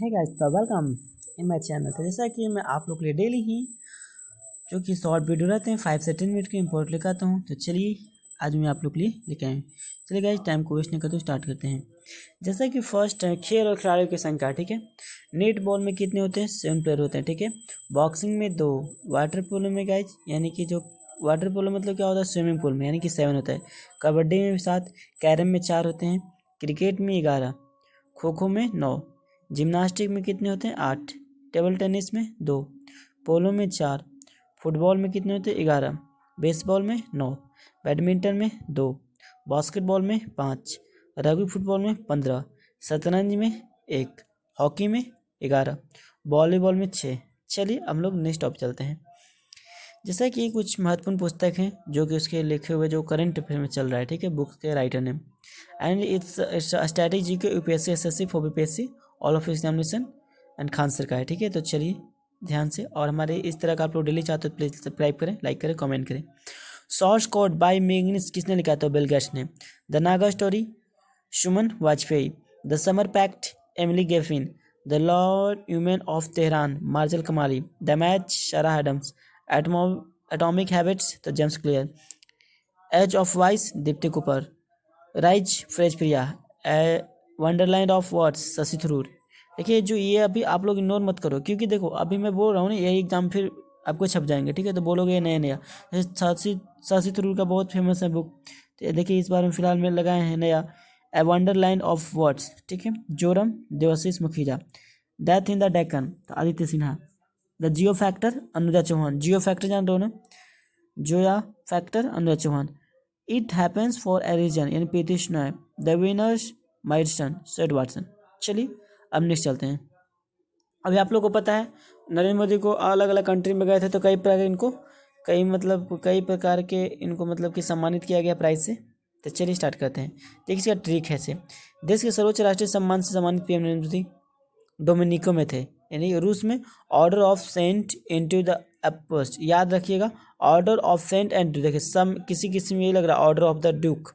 है गाइस, तो welcome in my channel. तो जैसा कि मैं आप लोग के लिए डेली ही जो कि शॉर्ट वीडियो रहते हैं 5 से 10 मिनट के इंपोर्ट लेकर हूँ। तो चलिए आज मैं आप लोग के लिए लेके आए। चलिए गाइस, टाइम को वेस्ट नहीं करते स्टार्ट करते हैं। जैसा कि फर्स्ट है खेल और खिलाड़ियों की संख्या, ठीक है। नेट बॉल में कितने होते हैं? 7 प्लेयर होते हैं, ठीक है। बॉक्सिंग में 2, वाटर पोलो में गाइस यानी कि जो वाटर पोलो मतलब क्या होता है, स्विमिंग पूल में, यानी कि 7 होता है। कबड्डी में 7, कैरम में 4 होते हैं, क्रिकेट में 11, खो खो में 9, जिम्नास्टिक में कितने होते हैं? 8, टेबल टेनिस में 2, पोलो में 4, फुटबॉल में कितने होते हैं? 11, बेसबॉल में 9, बैडमिंटन में 2, बास्केटबॉल में 5, रग्बी फुटबॉल में 15, शतरंज में 1, हॉकी में 11, वॉलीबॉल में 6। चलिए हम लोग नेक्स्ट टॉपिक चलते हैं। जैसा कि कुछ महत्वपूर्ण पुस्तक हैं जो कि उसके लिखे हुए जो करंट अफेयर में चल रहा है, ठीक है, बुक के राइटर ने। एंड इट्स स्ट्रैटेजी के UPSC SSC for BPSC all of examination and Khan sir का है, ठीक है। तो चलिए ध्यान से, और हमारे इस तरह का आप लोग डेली चाहते हो तो प्लीज सब्सक्राइब करें, लाइक करें, कमेंट करें। सोर्स कोड बाय मैग्निस किसने लिखा था? बिल गेट्स ने। The Naga story Suman Vajpayee. The summer pact Emily Giffin. The lord human of Tehran Marjan Kamali. The match Sarah Adams. Atomic habits तो James Clear. Age of vice Deepti Kapoor. Rise फ्रेज Priya. Wonderland of words Shashi Tharoor. देखिए जो ये अभी आप लोग ignore मत करो, क्योंकि देखो अभी मैं बोल रहा हूँ ना, यही एग्जाम फिर आपको छप जाएंगे, ठीक है। तो बोलोगे नया नया, जैसे शशि थरूर का बहुत फेमस है बुक, तो देखिए इस बार में फिलहाल में लगाए हैं नया, ए वंडरलैंड ऑफ वर्ड्स, ठीक है। Joram Devashish Makhija. Death in the Deccan तो Aditya Sinha. The Zoya factor Anuja Chauhan. Zoya factor जान रहे हो ना, Zoya factor Anuja Chauhan. It happens for a reason यानी पीटिश नॉय। द विनर्स माइलस्टोन सेड वाटसन। चलिए अब नेक्स्ट चलते हैं। अभी आप लोग को पता है नरेंद्र मोदी को अलग अलग कंट्री में गए थे, तो कई प्रकार इनको कई प्रकार के इनको मतलब कि सम्मानित किया गया प्राइज से। तो चलिए स्टार्ट करते हैं। देखिए इसका ट्रिक है से, देश के सर्वोच्च राष्ट्रीय सम्मान से सम्मानित पीएम नरेंद्र मोदी डोमिनिको में थे, यानी रूस में order of saint Andrew the apostle. याद रखिएगा, ऑर्डर ऑफ सेंट एंड, देखिए सम किसी में ये लग रहा है order of the duke,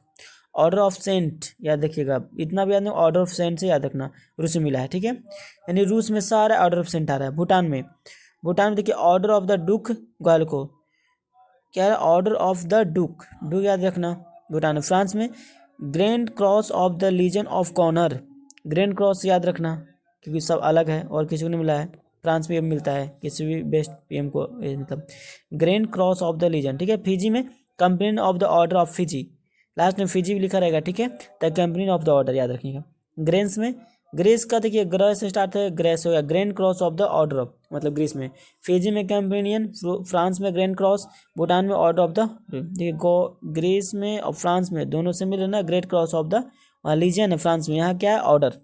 order of Saint याद रखिएगा, इतना भी याद नहीं, ऑर्डर ऑफ सेंट से याद रखना, रूस में मिला है, ठीक है। यानी रूस में सारा ऑर्डर ऑफ सेंट आ रहा है। भूटान में देखिए ऑर्डर ऑफ द डुक ग्वालको, क्या है? ऑर्डर ऑफ द डुक याद रखना, भूटान में। फ्रांस में grand cross of the legion of honour, grand cross याद रखना क्योंकि सब अलग है और किसी को नहीं मिला है। फ्रांस में मिलता है किसी भी बेस्ट पीएम को, मतलब grand cross of the legion, ठीक है। फिजी में companion of the order of Fiji, last में फिजी भी लिखा रहेगा, ठीक है। The companion of the order याद रखिएगा। ग्रेस में ग्रेस का देखिए ग्रह से स्टार्ट है, ग्रेस हो गया, grand cross of the order of मतलब ग्रीस में। फिजी में कंपेनियन, फ्रांस में ग्रैंड क्रॉस, भूटान में ऑर्डर ऑफ द, देखिए ग्रीस में और फ्रांस में दोनों से मिल रहा ना, great cross of the legion है फ्रांस में, यहाँ क्या है? ऑर्डर।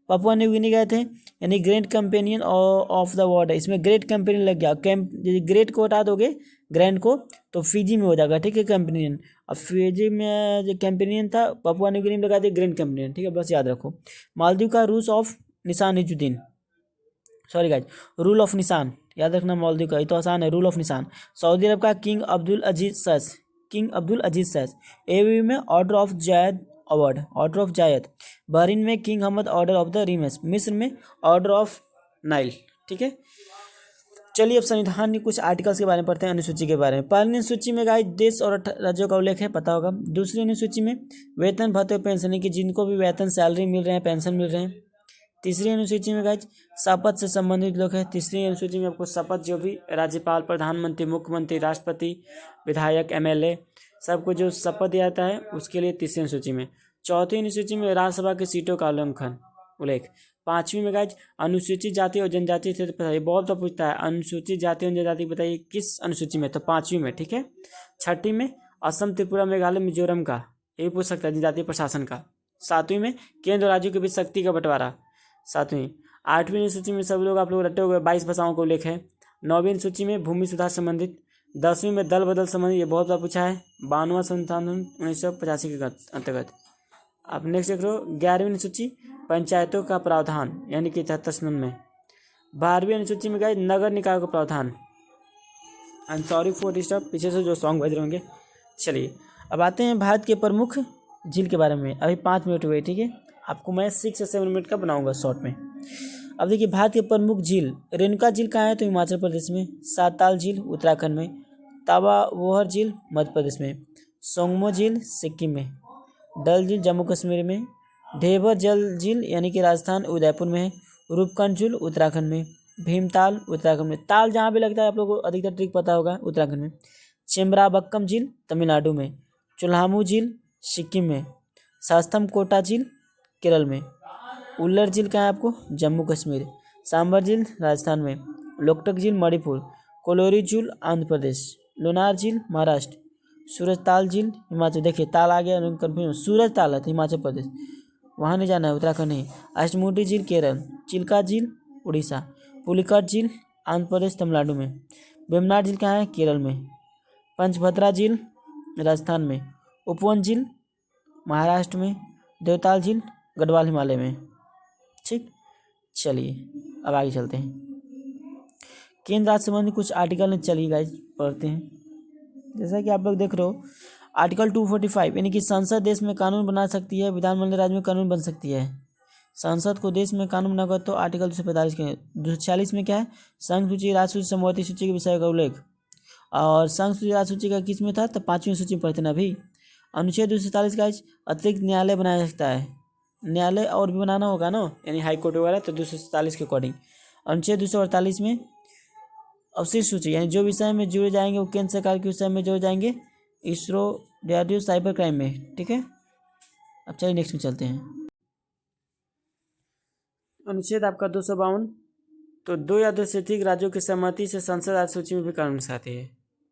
पापुआ न्यू गिनी गए थे, यानी great companion of the world है, इसमें ग्रेट कंपेनियन लग गया। ग्रेट को हटा दोगे ग्रैंड को तो फिजी में हो जाएगा, ठीक है, कंपेनियन। अब फिजी में जो कंपेनियन था पापुआ न्यू गिनी में लगा दिया ग्रैंड कंपेनियन, ठीक है, बस याद रखो। मालदीव का rule of Nishan Izzuddin, sorry guys, rule of Nishan याद रखना, मालदीव का ये तो आसान है, रूल ऑफ निशान। सऊदी अरब का किंग अब्दुल अजीज सैस। एवी में order of Zayed award, order of Zayed. Bahrain में king Hamad order of the रिमेस। मिस्र में ऑर्डर ऑफ नाइल, ठीक है। चलिए अब संविधान के कुछ आर्टिकल्स के बारे में पढ़ते हैं, अनुसूची के बारे में। पहली अनुसूची में गाइस देश और राज्यों का उल्लेख है, पता होगा। दूसरी अनुसूची में वेतन भत्ते और पेंशन, की जिनको भी वेतन सैलरी मिल रहे हैं, पेंशन मिल रहे हैं। तीसरी अनुसूची में गाइज शपथ से संबंधित लोग हैं। तीसरी अनुसूची में आपको शपथ जो भी राज्यपाल, प्रधानमंत्री, मुख्यमंत्री, राष्ट्रपति, विधायक, एमएलए सबको जो शपथ दिया जाता है उसके लिए तीसरी अनुसूची में। चौथी अनुसूची में राज्यसभा की सीटों का उल्लेख। पांचवी में गाइज अनुसूचित जाति और जनजाति थे, तो बताइए, बहुत बार पूछता है अनुसूचित जाति और जनजाति, बताइए किस अनुसूची में, तो पांचवी में, ठीक है। छठी में असम, त्रिपुरा, मेघालय, मिजोरम का, ये पूछ सकता है जनजातीय प्रशासन का। सातवीं में केंद्र और राज्यों के बीच शक्ति का बंटवारा, सातवीं। आठवीं अनुसूची में सब लोग आप लोग रटे हुए 22 भाषाओं को उल्लेख है। नौवीं अनुसूची में भूमि सुधार संबंधित। 10वीं में दल बदल संबंधित, ये बहुत बार पूछा है, 52वां संशोधन 1985 के अंतर्गत। अब नेक्स्ट देख लो 11वीं अनुसूची पंचायतों का प्रावधान, यानी कि 73 संशोधन में। 12वीं अनुसूची में गए नगर निकाय का प्रावधान। I am sorry for disturb, पीछे से जो सॉन्ग बज रहे होंगे। चलिए अब आते हैं भारत के प्रमुख झील के बारे में। अभी 5 मिनट हुए, ठीक है। आपको मैं 6 से 7 मिनट का बनाऊंगा शॉर्ट में। अब देखिए भारत की प्रमुख झील, रेणुका झील कहाँ है? तो हिमाचल प्रदेश में। साताल झील उत्तराखंड में। ताबावोहर झील मध्य प्रदेश में। सोंगमो झील सिक्किम में। डल झील जम्मू कश्मीर में। ढेबर जल झील यानी कि राजस्थान उदयपुर में है। रूपकुंड झील उत्तराखंड में। भीमताल उत्तराखंड में, ताल जहाँ भी लगता है आप लोगों को अधिकतर ट्रिक पता होगा, उत्तराखंड में। चेम्बराबक्कम झील तमिलनाडु में। चुल्हामू झील सिक्किम में। शास्तम कोटा झील केरल में। उल्लर झील कहाँ है आपको? जम्मू कश्मीर। सांबर झील राजस्थान में। लोकटक झील मणिपुर। कोलोरी झील आंध्र प्रदेश। लोनार झील महाराष्ट्र। सूरज ताल झील हिमाचल, देखिए ताल आ गया कन्फ्यूजन, सूरज ताल है तो हिमाचल प्रदेश, वहाँ नहीं जाना है, उत्तराखंड नहीं। अष्टमुडी झील केरल। चिल्का झील उड़ीसा। पुलिकट झील आंध्र प्रदेश तमिलनाडु में। वेमनाड झील कहाँ है? केरल में। पंचभद्रा झील राजस्थान में। उपवन झील महाराष्ट्र में। देवताल झील गढ़वाल हिमालय में। ठीक, चलिए अब आगे चलते हैं। केंद्र राज्य संबंधी कुछ आर्टिकल में, चलिए गाइस पढ़ते हैं। जैसा कि आप लोग देख रहे हो आर्टिकल 245 यानी कि संसद देश में कानून बना सकती है, विधानमंडल राज्य में कानून बन सकती है। संसद को देश में कानून बनाकर तो आर्टिकल 245 के 246 में क्या है? संघ सूची, राज्य सूची, समवर्ती सूची के विषय का उल्लेख। और संघ सूची राज्य सूची का किस में था? तो 5वीं सूची में पढ़ते ना अभी। अनुच्छेद 247 का अतिरिक्त न्यायालय बनाया जा सकता है। न्यायालय और भी बनाना होगा ना, यानी हाई कोर्ट वगैरह, तो 247 के अकॉर्डिंग। अनुच्छेद 248 में अवशिष्ट सूची, यानी जो विषय में जुड़े जाएंगे वो केंद्र सरकार के विषय में जुड़े जाएंगे, इसरो, डीआरडीओ, साइबर क्राइम में। ठीक है, अब चलिए नेक्स्ट में चलते हैं। अनुच्छेद आपका 252, तो 2 या 2 से अधिक राज्यों की सहमति से संसद राज्य सूची में भी कानून बनाती है।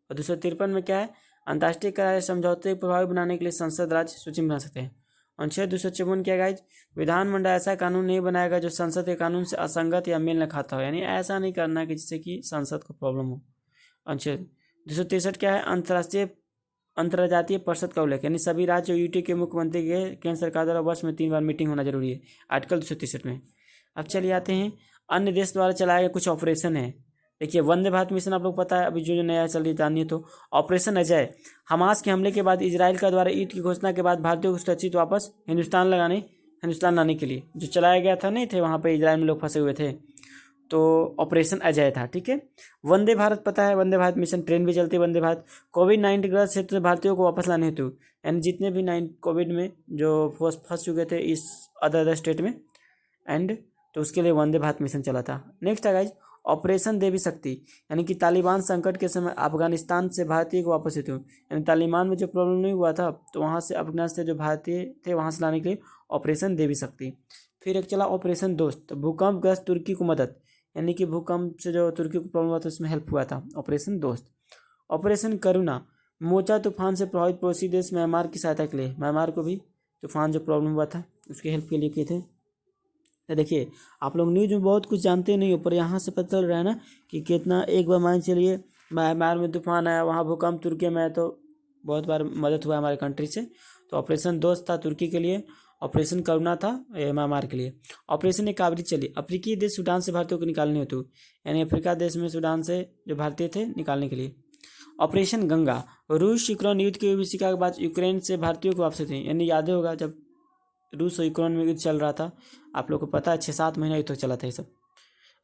और 253 में क्या है? अंतर्राष्ट्रीय करार समझौते को प्रभावी बनाने के लिए संसद राज्य सूची में बना सकते हैं। अनुच्छेद 254 क्या गाइज? विधानमंडल ऐसा कानून नहीं बनाएगा जो संसद के कानून से असंगत या मेल न खाता हो, यानी ऐसा नहीं करना कि जिससे कि संसद को प्रॉब्लम हो। अनुच्छेद 263 क्या है? अंतर्राज्यीय परिषद का उल्लेख, यानी सभी राज्य और यूटी के मुख्यमंत्री के केंद्र सरकार द्वारा वर्ष में 3 बार मीटिंग होना जरूरी है, आर्टिकल 263 में। अब चलिए आते हैं अन्य देश द्वारा चलाए गए कुछ ऑपरेशन है। देखिए वंदे भारत मिशन आप लोग पता है, अभी जो नया चल रही जानिए। तो ऑपरेशन अजय, हमास के हमले के बाद इजराइल का द्वारा ईद की घोषणा के बाद भारतीयों को सुरक्षित वापस हिंदुस्तान लाने के लिए जो चलाया गया था, नहीं थे वहाँ पे इजराइल में लोग फंसे हुए थे, तो ऑपरेशन अजय था। ठीक है, वंदे भारत पता है, वंदे भारत मिशन, ट्रेन भी चलती है वंदे भारत। कोविड-19 ग्रस्त क्षेत्र से भारतीयों को वापस लाने हेतु, यानी जितने भी कोविड में जो फंस चुके थे इस अदर स्टेट में, एंड तो उसके लिए वंदे भारत मिशन चला था। नेक्स्ट है गाइज ऑपरेशन देवी शक्ति, यानी कि तालिबान संकट के समय अफगानिस्तान से भारतीय को वापस हेतु, यानी तालिबान में जो प्रॉब्लम नहीं हुआ था तो वहाँ से अफगानिस्तान से जो भारतीय थे वहाँ से लाने के लिए ऑपरेशन देवी शक्ति। फिर एक चला ऑपरेशन दोस्त, भूकंपग्रस्त तुर्की को मदद, यानी कि भूकंप से जो तुर्की को प्रॉब्लम हुआ था उसमें हेल्प हुआ था, ऑपरेशन दोस्त। ऑपरेशन करुणा, मोचा तूफान से प्रभावित पड़ोसी देश म्यांमार की सहायता के लिए, म्यांमार को भी तूफान जो प्रॉब्लम हुआ था उसकी हेल्प के लिए किए थे। तो देखिए आप लोग न्यूज़ में बहुत कुछ जानते नहीं हो, पर यहाँ से पता चल रहा है ना कि कितना, एक बार मान चलिए म्यांमार में तूफान आया, वहाँ भूकंप, तुर्की में, तो बहुत बार मदद हुआ हमारे कंट्री से। तो ऑपरेशन दोस्त था तुर्की के लिए, ऑपरेशन करुणा था म्यांमार के लिए। ऑपरेशन एक काबरी चली, अफ्रीकी देश सूडान से भारतीयों को निकालने हेतु, यानी अफ्रीका देश में सूडान से जो भारतीय थे निकालने के लिए। ऑपरेशन गंगा, रूस यूक्रेन युद्ध की विभीषिका के बाद यूक्रेन से भारतीयों को वापसी थी, यानी याद होगा जब रूस और यूक्रेन में युद्ध चल रहा था, आप लोग को पता है 6-7 महीना युद्ध चला था ये सब,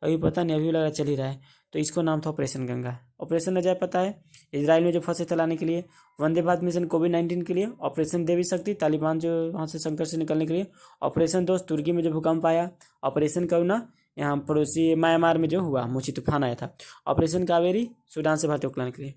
अभी पता नहीं, अभी लग रहा चल ही रहा है, तो इसको नाम था ऑपरेशन गंगा। ऑपरेशन अजय पता है, इजराइल में जो फंसे थे लाने के लिए। वंदे भारत मिशन कोविड-19 के लिए। ऑपरेशन देवी शक्ति, तालिबान जो वहाँ से संकट से निकलने के लिए। ऑपरेशन दोस्त, तुर्की में जो भूकंप आया। ऑपरेशन करुणा, यहाँ पड़ोसी म्यांमार में जो हुआ मोची तूफान आया था। ऑपरेशन कावेरी, सूडान से भारतीयों को लाने के लिए।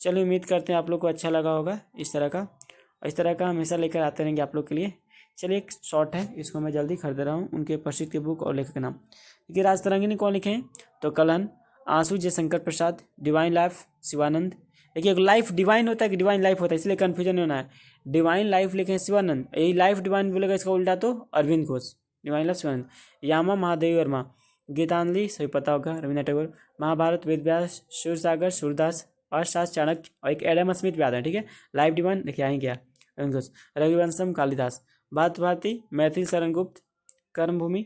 चलिए उम्मीद करते हैं आप लोग को अच्छा लगा होगा इस तरह का हमेशा लेकर आते रहेंगे आप लोग के लिए। चलिए एक शॉर्ट है, इसको मैं जल्दी खरीद रहा हूँ, उनके प्रसिद्ध की बुक और लेखक के नाम। देखिए राजतरंगिणी कौन लिखे हैं? तो कलन, आंसू जयशंकर प्रसाद, डिवाइन लाइफ शिवानंद। देखिए लाइफ डिवाइन होता है कि डिवाइन लाइफ होता है, इसलिए कन्फ्यूजन नहीं होना है। डिवाइन लाइफ लिखे हैं शिवानंद, यही लाइफ डिवाइन बोलेगा इसका उल्टा तो अरविंद घोष। Divine life Shivanand. यामा महादेवी वर्मा, गीतांजलि सभी पता होगा, रविन्द्रनाथ टैगोर। महाभारत वेद व्यास, सूरसागर सूरदास, अर्थशास्त्र चाणक्य, और एक एडम स्मिथ भी आता है। ठीक है, लाइफ डिवाइन देखिए आई गया, अरविंद घोष। रघुवंशम कालिदास, बात भारती, मैथिल शरण गुप्त, कर्मभूमि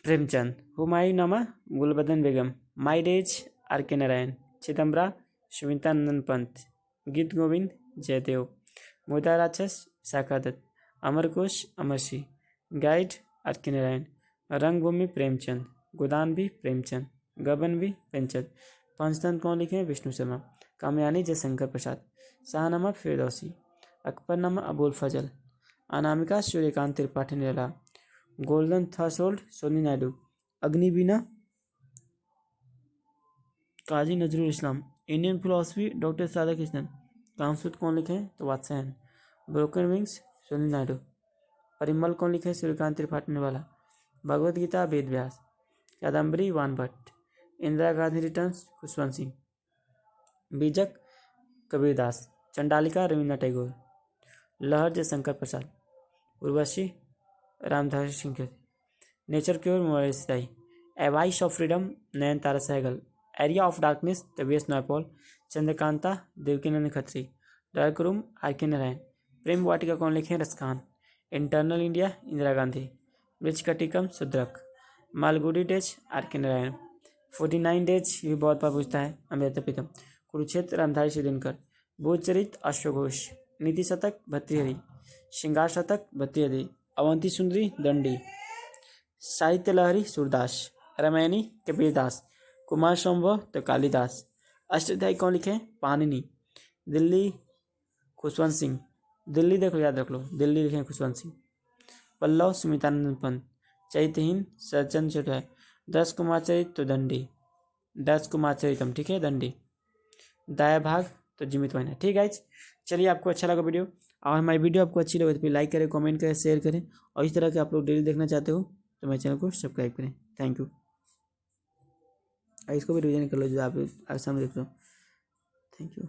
प्रेमचंद, हुमायूं गुलबदन बेगम, my days R K Narayan, Chidambara Sumita नंदन पंत, गीत गोविंद जयदेव, मुदा राक्षस Vishakha Dutt, Amarkosh अमरसी, guide are K Narayan, रंगभूमि प्रेमचंद, गोदान भी प्रेमचंद, गबन भी प्रेमचंद। पंचतंत्र कौन लिखे हैं? विष्णु शर्मा। कामयानी जयशंकर प्रसाद, शाहनामा फिरदौसी, अकबरनामा अबुल फजल, अनामिका सूर्यकांत त्रिपाठी निराला, गोल्डन थ्रेशोल्ड सोनी Naidu, Agniveena Kazi Nazrul Islam, Indian philosophy doctor Radha Krishnan. Kamasutra कौन लिखे हैं? तो वात्स्यायन। ब्रोकन विंग्स सोनी नायडू। परिमल कौन लिखे हैं? Suryakant Tripathi Nirala. Bhagavad Gita Ved Vyas, Kadambari Ban Bhatt, Indira Gandhi returns Khushwant Singh, Bijak Kabirdas, Chandalika Rabindranath Tagore, Lahar Jaishankar Prasad, Urvashi Ramdhari Singh, nature cure Morarji, a voice of freedom Nayantara Sahgal, area of darkness तबीयस Naipaul, Chandrakanta Devkinandan Khatri, dark room R K Narayan. Prem Vatika कौन लिखे? रसखान। इंटरनल इंडिया इंदिरा गांधी, ब्रिज कटिकम Shudrak, Malgudi days R K Narayan, 49 days ये भी बहुत बार पूछता है अमृता प्रीतम, कुरुक्षेत्र रामधारी सिद्धनकर, बोधचरित अश्वघोष, नीति शतक भतृहरि, श्रृंगार शतक भतृहरि, अवंती सुंदरी दंडी, साहित्य लहरी सूरदास, रामायणी कबीरदास, कुमार संभव तो कालिदास। अष्टाध्यायी कौन लिखे? पाणिनि। दिल्ली खुशवंत सिंह, दिल्ली देखो याद रख लो, दिल्ली लिखे खुशवंत सिंह। पल्लव सुमितानंद पंत, चैत्यहीन सज्जन चौटाई, 10 कुमार चरित तो दंडी, 10 कुमार चरितम, ठीक है, दंडी। दाया भाग तो जिमित वाहिनी, ठीक है। चलिए, आपको अच्छा लगा वीडियो और हमारी वीडियो आपको अच्छी लगे तो फिर लाइक करें, कमेंट करें, शेयर करें और इस तरह के आप लोग डेली देखना चाहते हो तो मेरे चैनल को सब्सक्राइब करें। Thank you. इसको भी रिवीजन कर लो जो आप सामने देख रहे हो। Thank you.